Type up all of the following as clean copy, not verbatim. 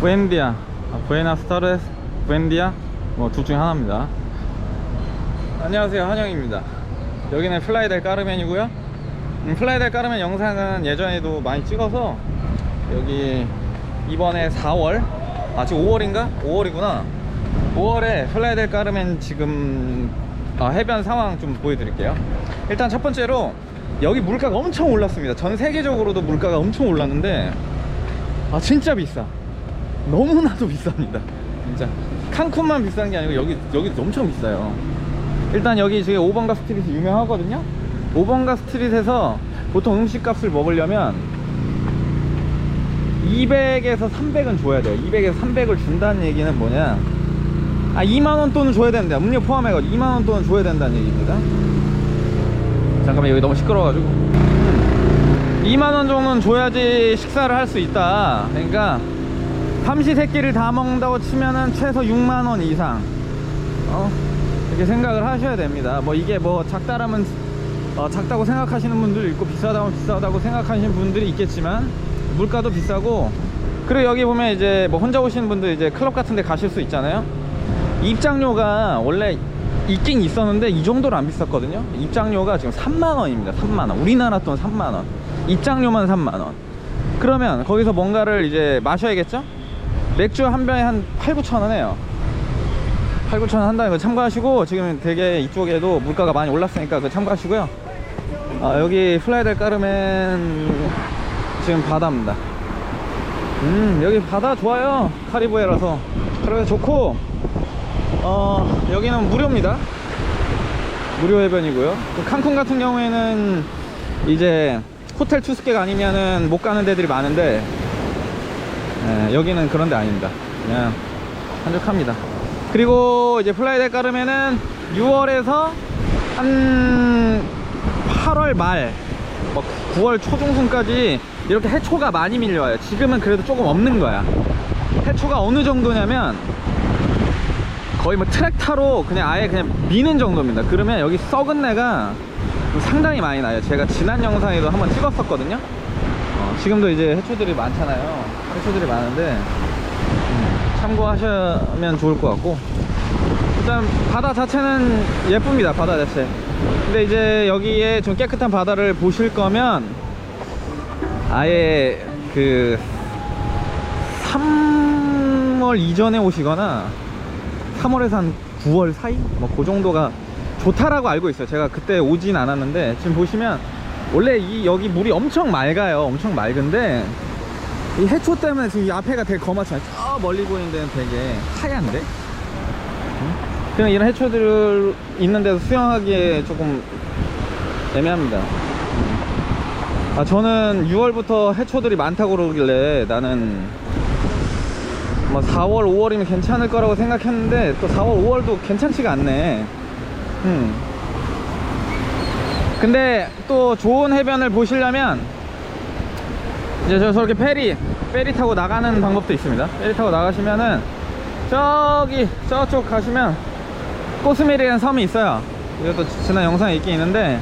부엔디아, 부에나스타레스, 부엔디아 뭐 둘 중에 하나입니다. 안녕하세요, 한영입니다. 여기는 플라이 델 까르멘이고요. 플라이 델 까르멘 영상은 예전에도 많이 찍어서 여기 이번에 4월 지금 5월인가? 5월이구나. 5월에 플라이 델 까르멘 지금 해변 상황 좀 보여드릴게요. 일단 첫 번째로 여기 물가가 엄청 올랐습니다. 전 세계적으로도 물가가 엄청 올랐는데 진짜 비싸. 너무나도 비쌉니다. 진짜 칸쿤만 비싼 게 아니고 여기 엄청 비싸요. 일단 여기 지금 5번가 스트릿이 유명하거든요. 5번가 스트릿에서 보통 음식값을 먹으려면 200에서 300은 줘야 돼요. 200에서 300을 준다는 얘기는 뭐냐, 2만원 돈은 줘야 된다. 음료 포함해가지고 2만원 돈은 줘야 된다는 얘기입니다. 잠깐만, 여기 너무 시끄러워가지고. 2만원 정도는 줘야지 식사를 할 수 있다. 그러니까 삼시세끼를 다 먹는다고 치면은 최소 6만원 이상 이렇게 생각을 하셔야 됩니다. 뭐 이게 뭐 작다라면 작다고 생각하시는 분들도 있고 비싸다면 비싸다고 생각하시는 분들이 있겠지만 물가도 비싸고, 그리고 여기 보면 이제 뭐 혼자 오시는 분들 이제 클럽 같은 데 가실 수 있잖아요. 입장료가 원래 있긴 있었는데 이 정도로 안 비쌌거든요. 입장료가 지금 3만원입니다 3만원. 우리나라 돈 3만원. 입장료만 3만원. 그러면 거기서 뭔가를 이제 마셔야겠죠? 맥주 한 병에 한 8-9천원 해요. 8-9천원 한다는 거 참고하시고, 지금 되게 이쪽에도 물가가 많이 올랐으니까 그거 참고하시고요. 여기 플라이 델 까르멘 지금 바다입니다. 여기 바다 좋아요. 카리브해라서 좋고, 여기는 무료입니다. 무료 해변이고요. 칸쿤 같은 경우에는 이제 호텔 투숙객 아니면은 못 가는 데들이 많은데, 여기는 그런 데 아닙니다. 그냥 한적합니다. 그리고 이제 플라이 델 까르멘은 6월에서 한 8월 말 9월 초중순까지 이렇게 해초가 많이 밀려와요. 지금은 그래도 조금 없는 거야. 해초가 어느 정도냐면 거의 뭐 트랙터로 그냥 아예 그냥 미는 정도입니다. 그러면 여기 썩은 내가 상당히 많이 나요. 제가 지난 영상에도 한번 찍었었거든요. 지금도 이제 해초들이 많잖아요. 해초들이 많은데 참고하시면 좋을 것 같고, 일단 바다 자체는 예쁩니다. 바다 자체. 근데 이제 여기에 좀 깨끗한 바다를 보실 거면 아예 그 3월 이전에 오시거나 3월에서 한 9월 사이? 뭐 그 정도가 좋다라고 알고 있어요. 제가 그때 오진 않았는데, 지금 보시면 원래 여기 물이 엄청 맑아요. 엄청 맑은데 이 해초 때문에 지금 이 앞에가 되게 거맣잖아요. 저 멀리 보이는 데는 되게 하얀데, 그냥 이런 해초들 있는 데서 수영하기에 조금 애매합니다. 저는 6월부터 해초들이 많다고 그러길래 나는 뭐 4월 5월이면 괜찮을 거라고 생각했는데 또 4월 5월도 괜찮지가 않네. 근데 또 좋은 해변을 보시려면 이제 저렇게 페리 타고 나가는 방법도 있습니다. 페리 타고 나가시면은 저쪽 가시면 꼬스메리라는 섬이 있어요. 이것도 지난 영상에 있긴 있는데,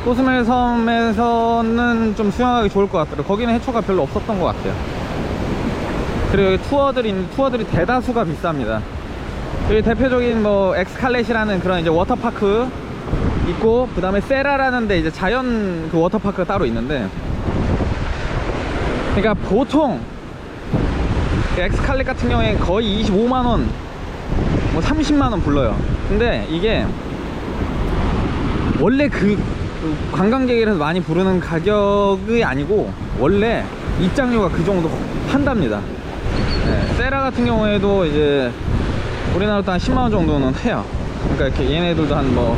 꼬스메리 섬에서는 좀 수영하기 좋을 것 같더라고요. 거기는 해초가 별로 없었던 것 같아요. 그리고 여기 투어들이 대다수가 비쌉니다. 여기 대표적인 뭐 엑스칼렛이라는 그런 이제 워터파크 있고, 그 다음에 세라라는 데 이제 자연 그 워터파크가 따로 있는데, 그러니까 보통 엑스칼렛 같은 경우에 거의 25만원 뭐 30만원 불러요. 근데 이게 원래 그 관광객이라서 많이 부르는 가격이 아니고 원래 입장료가 그 정도 한답니다. 세라 같은 경우에도 이제 우리나라도 한 10만원 정도는 해요. 그러니까 이렇게 얘네들도 한 뭐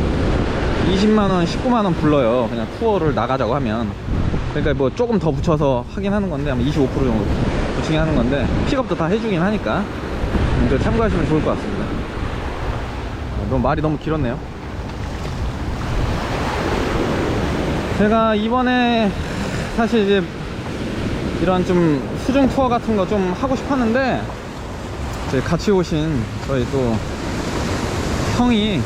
20만원 19만원 불러요. 그냥 투어를 나가자고 하면. 그러니까 뭐 조금 더 붙여서 하긴 하는 건데, 아마 25% 정도 붙이긴 하는 건데, 픽업도 다 해주긴 하니까 이거 참고하시면 좋을 것 같습니다. 말이 너무 길었네요. 제가 이번에 사실 이제 이런 좀 수중 투어 같은 거 좀 하고 싶었는데, 이제 같이 오신 저희 또 형이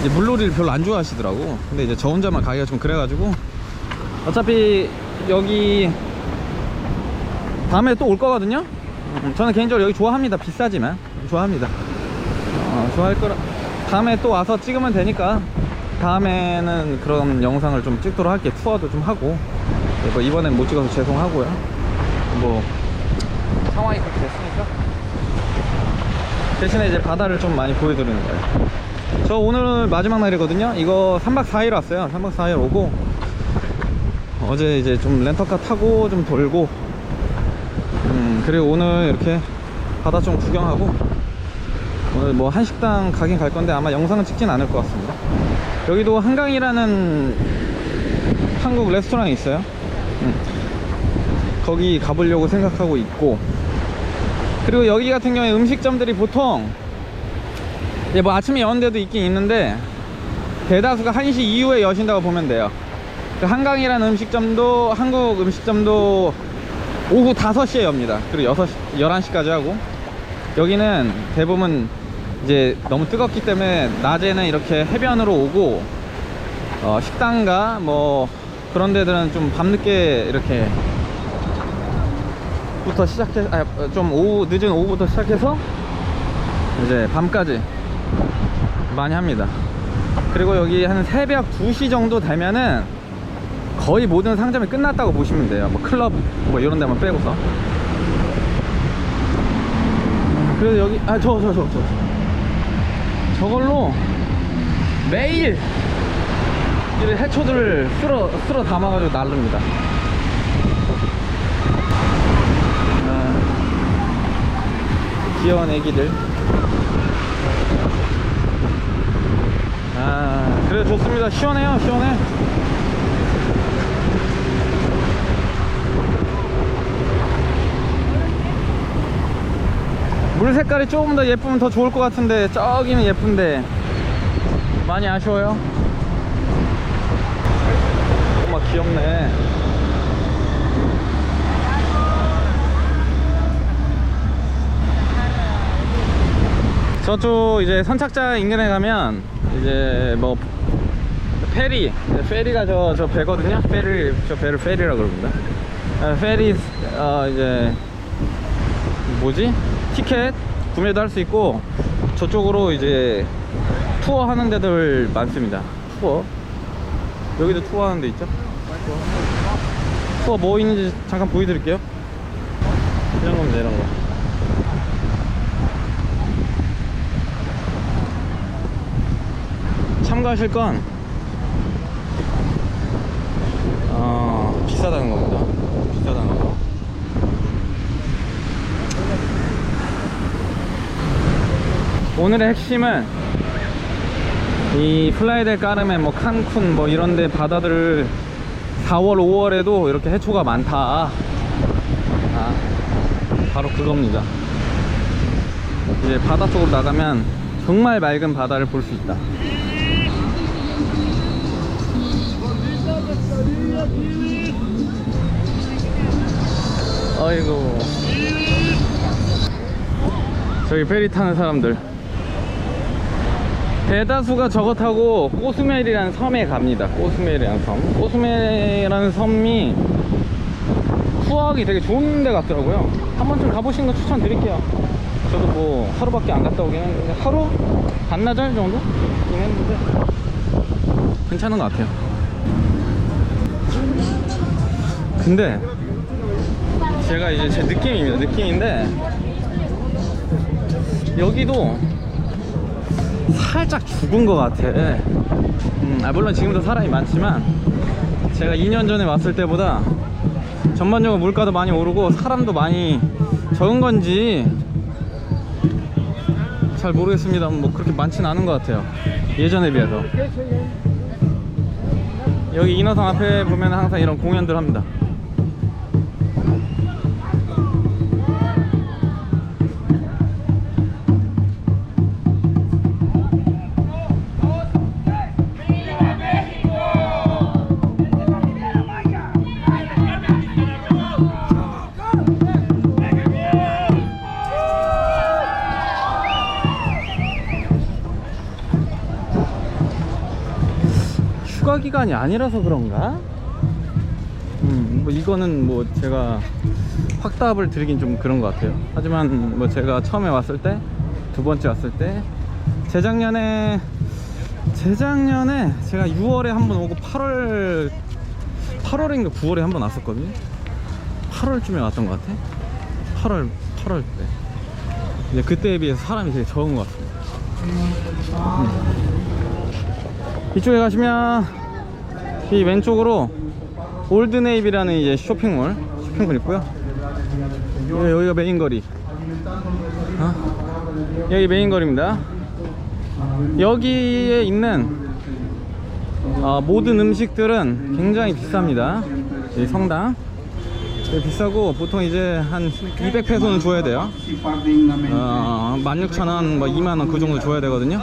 이제 물놀이를 별로 안 좋아하시더라고. 근데 이제 저 혼자만 가기가 좀 그래가지고, 어차피 여기 다음에 또 올 거거든요. 저는 개인적으로 여기 좋아합니다. 비싸지만 좋아합니다. 좋아할 거라. 다음에 또 와서 찍으면 되니까 다음에는 그런 영상을 좀 찍도록 할게요. 투어도 좀 하고. 뭐 이번엔 못 찍어서 죄송하고요. 뭐 상황이 그렇게 됐으니까 대신에 이제 바다를 좀 많이 보여드리는 거예요. 저 오늘 마지막 날이거든요. 이거 3박 4일 왔어요. 3박 4일 오고 어제 이제 좀 렌터카 타고 좀 돌고 그리고 오늘 이렇게 바다 좀 구경하고 오늘 뭐 한식당 가긴 갈 건데 아마 영상은 찍진 않을 것 같습니다. 여기도 한강이라는 한국 레스토랑이 있어요. 거기 가보려고 생각하고 있고, 그리고 여기 같은 경우에 음식점들이 보통 이제 뭐 아침에 여는 데도 있긴 있는데 대다수가 1시 이후에 여신다고 보면 돼요. 한강이라는 음식점도, 한국 음식점도 오후 5시에 엽니다. 그리고 11시까지 하고, 여기는 대부분 이제 너무 뜨겁기 때문에 낮에는 이렇게 해변으로 오고 식당가 뭐 그런 데들은 좀 밤늦게 이렇게 부터 시작해, 좀 늦은 오후부터 시작해서 이제 밤까지 많이 합니다. 그리고 여기 한 새벽 2시 정도 되면은 거의 모든 상점이 끝났다고 보시면 돼요. 뭐 클럽 뭐 이런 데만 빼고서. 그래서 여기 저걸로 매일 이 해초들을 쓸어 담아가지고 나릅니다. 귀여운 애기들. 그래 좋습니다. 시원해요. 시원해. 물 색깔이 조금 더 예쁘면 더 좋을 것 같은데 저기는 예쁜데 많이 아쉬워요. 막 귀엽네. 저쪽 이제 선착장 인근에 가면 이제 뭐 페리가 저 배거든요. 저 배를 페리라고 그럽니다. 페리 이제 뭐지? 티켓 구매도 할 수 있고, 저쪽으로 이제 투어 하는 데들 많습니다. 투어 여기도 투어 하는 데 있죠. 투어 뭐 있는지 잠깐 보여드릴게요. 이런 겁니다. 이런 거 참가하실 건 비싸다는 겁니다. 비싸다는 거. 오늘의 핵심은 이 플라야 델 카르멘, 뭐 칸쿤 뭐 이런데 바다들을 4월 5월에도 이렇게 해초가 많다. 바로 그겁니다. 이제 바다 쪽으로 나가면 정말 맑은 바다를 볼 수 있다. 아이고, 저기 페리 타는 사람들 대다수가 저거 타고 꼬스멜이라는 섬에 갑니다. 꼬스멜이라는 섬. 꼬스멜이라는 섬이 투어하기 되게 좋은 데 같더라고요. 한 번쯤 가보시는 거 추천드릴게요. 저도 뭐 하루밖에 안 갔다 오긴 했는데, 하루? 반나절 정도? 긴 했는데 괜찮은 것 같아요. 근데 제가 이제 제 느낌입니다. 느낌인데 여기도 살짝 죽은 것 같아. 물론 지금도 사람이 많지만 제가 2년 전에 왔을 때보다 전반적으로 물가도 많이 오르고 사람도 많이 적은 건지 잘 모르겠습니다. 뭐 그렇게 많지는 않은 것 같아요, 예전에 비해서. 여기 인어성 앞에 보면 항상 이런 공연들 합니다. 휴가 기간이 아니라서 그런가? 뭐 이거는 뭐 제가 확답을 드리긴 좀 그런 것 같아요. 하지만 뭐 제가 처음에 왔을 때, 두 번째 왔을 때, 재작년에 제가 6월에 한번 오고 8월인가 9월에 한번 왔었거든요. 8월쯤에 왔던 것 같아. 8월 때. 이제 그때에 비해서 사람이 되게 적은 것 같습니다. 이쪽에 가시면 이 왼쪽으로 올드네이비라는 이제 쇼핑몰 있고요. 여기가 메인 거리. 여기 메인 거리입니다. 여기에 있는 모든 음식들은 굉장히 비쌉니다. 이 성당 비싸고 보통 이제 한 200페소는 줘야 돼요. 16,000원, 뭐 2만원 그 정도 줘야 되거든요.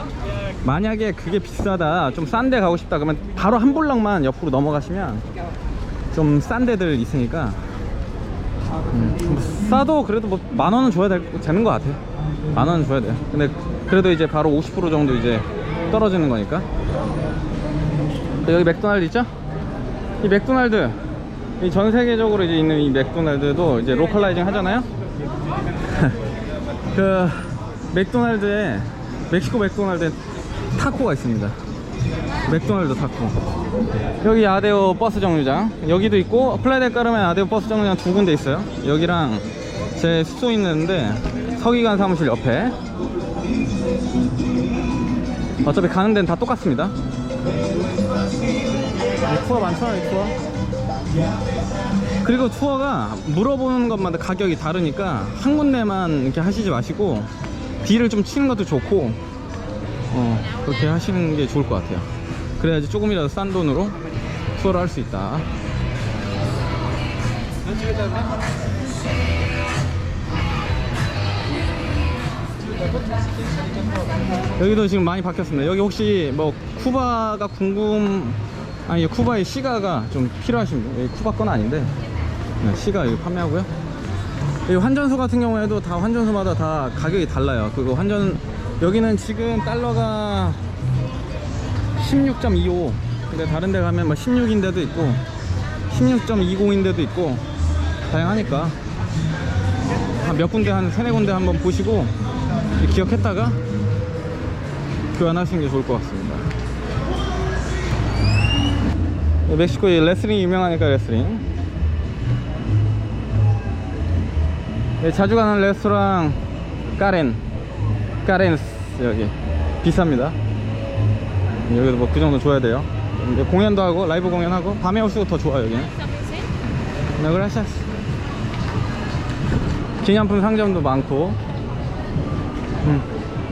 만약에 그게 비싸다, 좀 싼 데 가고 싶다 그러면 바로 한 블럭만 옆으로 넘어가시면 좀 싼 데들 있으니까 싸도 그래도 뭐 10,000원은 줘야 되는 것 같아요. 10,000원은 줘야 돼요. 근데 그래도 이제 바로 50% 정도 이제 떨어지는 거니까. 여기 맥도날드 있죠? 이 맥도날드, 이 전 세계적으로 이제 있는 이 맥도날드도 이제 로컬라이징 하잖아요. 그 맥도날드에, 멕시코 맥도날드에 타코가 있습니다. 맥도날드 타코. 여기 아데오 버스 정류장 여기도 있고, 플라야델카르멘 아데오 버스 정류장 두 군데 있어요. 여기랑 제 숙소 있는데 서기관 사무실 옆에. 어차피 가는 데는 다 똑같습니다. 투어 많잖아요, 이 투어. 그리고 투어가 물어보는 것마다 가격이 다르니까 한 군데만 이렇게 하시지 마시고 딜을 좀 치는 것도 좋고, 그렇게 하시는 게 좋을 것 같아요. 그래야지 조금이라도 싼 돈으로 투어를 할 수 있다. 여기도 지금 많이 바뀌었습니다. 여기 혹시 뭐 쿠바가 아니 쿠바의 시가가 좀 필요하신 분, 여기 쿠바 건 아닌데 시가 여기 판매하고요. 이 환전소 같은 경우에도 다 환전소마다 다 가격이 달라요. 그리고 여기는 지금 달러가 16.25, 근데 다른 데 가면 뭐 16인데도 있고 16.20인데도 있고 다양하니까 몇 군데, 한 3-4군데 한번 보시고 기억했다가 교환하시는 게 좋을 것 같습니다. 멕시코에 레슬링이 유명하니까 레슬링. 자주 가는 레스토랑 까렌스 여기 비쌉니다. 여기도 뭐 그 정도 줘야 돼요. 공연도 하고 라이브 공연하고 밤에 올수록 더 좋아요. 여기는. 네, 그라시아스. 기념품 상점도 많고.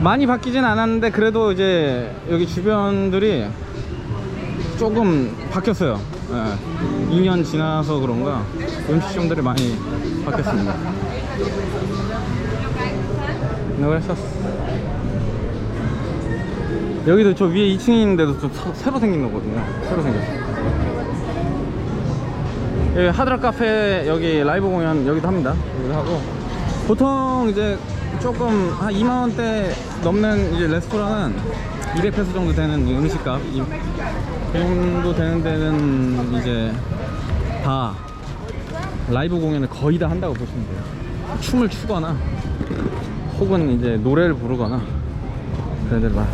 많이 바뀌진 않았는데 그래도 이제 여기 주변들이 조금 바뀌었어요. 2년 지나서 그런가 음식점들이 많이 바뀌었습니다. 네, 그라시아스. 여기도 저 위에 2층에 있는데도 좀 새로 생긴 거거든요. 새로 생겼어요. 여기 하드락 카페 여기 라이브 공연 여기도 합니다. 여기도 하고, 보통 이제 조금 한 2만원대 넘는 이제 레스토랑은 200페소 정도 되는 음식값, 이 정도 되는 데는 이제 다 라이브 공연을 거의 다 한다고 보시면 돼요. 춤을 추거나 혹은 이제 노래를 부르거나 그런 데를 봐.